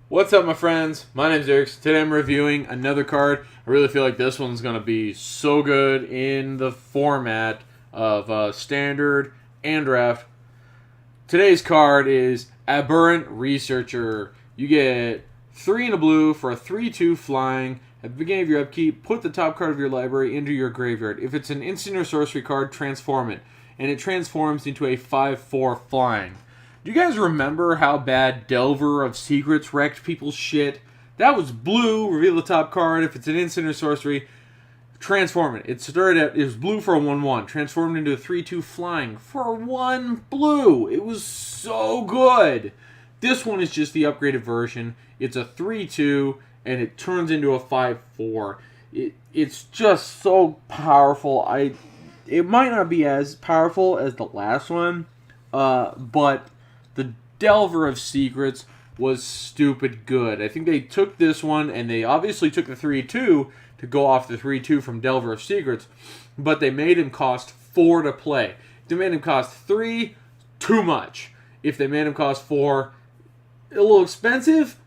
What's up, my friends? My name's iirix. Today I'm reviewing another card. I really feel like this one's going to be so good in the format of Standard and Draft. Today's card is Aberrant Researcher. You get 3 in a blue for a 3/2 flying. At the beginning of your upkeep, put the top card of your library into your graveyard. If it's an instant or sorcery card, transform it. And it transforms into a 5/4 flying. Do you guys remember how bad Delver of Secrets wrecked people's shit? That was blue, reveal the top card. If it's an instant or sorcery, transform it. It started out, it was blue for a 1/1, transformed into a 3/2 flying for 1 blue. It was so good. This one is just the upgraded version. It's a 3/2, and it turns into a 5/4. It's just so powerful. It might not be as powerful as the last one, but the Delver of Secrets was stupid good. I think they took this one, and they obviously took the 3/2 to go off the 3/2 from Delver of Secrets, but they made him cost 4 to play. If they made him cost 3, too much. If they made him cost 4, a little expensive,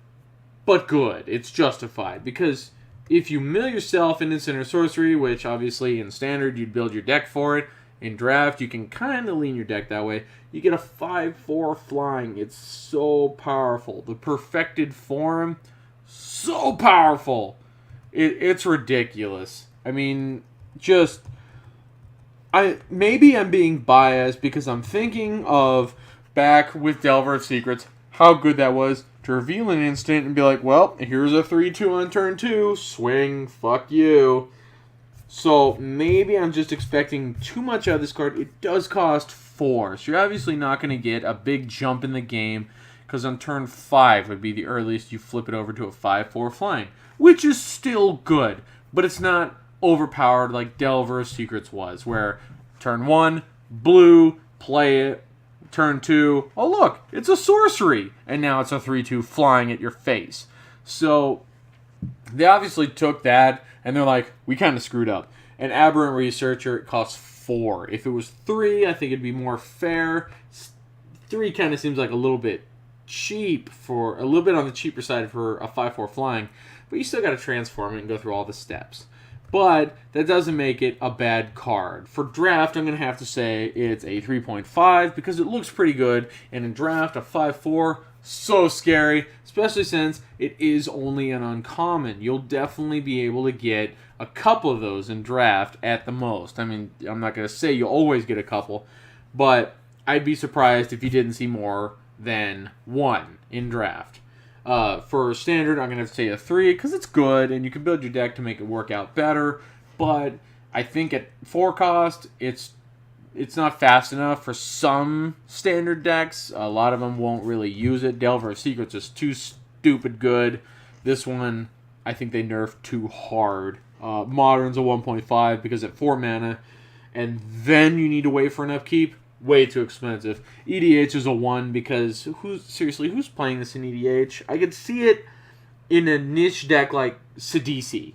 but good. It's justified, because if you mill yourself in instant or sorcery, which obviously in Standard you'd build your deck for it, in Draft you can kind of lean your deck that way, you get a 5/4 flying. It's so powerful. The perfected form, so powerful. It's ridiculous. I mean, maybe I'm being biased because I'm thinking of back with Delver of Secrets, how good that was to reveal an instant and be like, well, here's a 3/2 on turn 2, swing, fuck you. So maybe I'm just expecting too much out of this card. It does cost 4, so you're obviously not going to get a big jump in the game, because on turn 5 would be the earliest you flip it over to a 5/4 flying, which is still good, but it's not overpowered like Delver of Secrets was, where turn 1, blue, play it, turn 2, oh look, it's a sorcery, and now it's a 3/2 flying at your face. So they obviously took that, and they're like, we kind of screwed up. An Aberrant Researcher, it costs 4. If it was 3, I think it'd be more fair. 3 kind of seems like a little bit cheap, a little bit on the cheaper side for a 5/4 flying, but you still got to transform it and go through all the steps. But that doesn't make it a bad card. For Draft, I'm going to have to say it's a 3.5 because it looks pretty good, and in Draft, a 5/4, so scary, especially since it is only an uncommon. You'll definitely be able to get a couple of those in Draft at the most. I mean, I'm not going to say you'll always get a couple, but I'd be surprised if you didn't see more than 1 in Draft. For Standard, I'm going to have to say a 3 because it's good, and you can build your deck to make it work out better, but I think at 4 cost, it's not fast enough for some Standard decks. A lot of them won't really use it. Delver of Secrets is too stupid good. This one, I think they nerfed too hard. Modern's a 1.5 because at 4 mana, and then you need to wait for an upkeep. Way too expensive. EDH is a 1 because who's playing this in EDH? I could see it in a niche deck like Sidisi.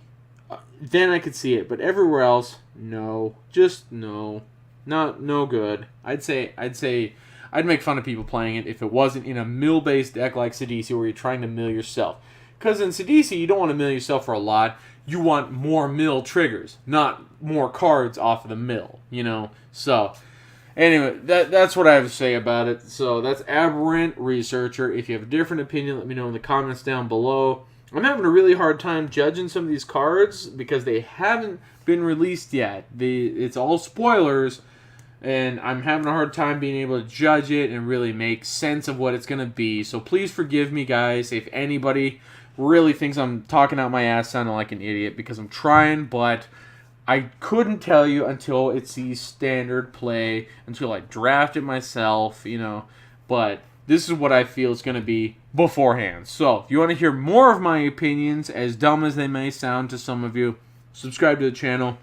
Then I could see it, but everywhere else, no. Just no. No good. I'd make fun of people playing it if it wasn't in a mill-based deck like Sidisi where you're trying to mill yourself. Because in Sidisi, you don't want to mill yourself for a lot. You want more mill triggers, not more cards off of the mill, So, anyway, that's what I have to say about it. So, that's Aberrant Researcher. If you have a different opinion, let me know in the comments down below. I'm having a really hard time judging some of these cards because they haven't been released yet. It's all spoilers, and I'm having a hard time being able to judge it and really make sense of what it's going to be. So please forgive me, guys, if anybody really thinks I'm talking out my ass sounding like an idiot, because I'm trying, but I couldn't tell you until it sees Standard play, until I draft it myself, but this is what I feel it's going to be beforehand. So, if you want to hear more of my opinions, as dumb as they may sound to some of you, subscribe to the channel.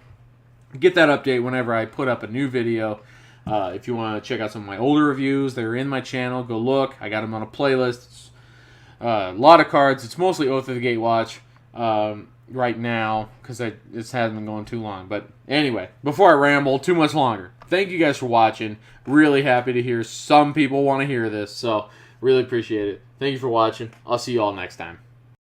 Get that update whenever I put up a new video. If you want to check out some of my older reviews, they're in my channel. Go look. I got them on a playlist. A lot of cards. It's mostly Oath of the Gatewatch right now because this hasn't been going too long. But anyway, before I ramble too much longer, thank you guys for watching. Really happy to hear some people want to hear this, so really appreciate it. Thank you for watching. I'll see you all next time.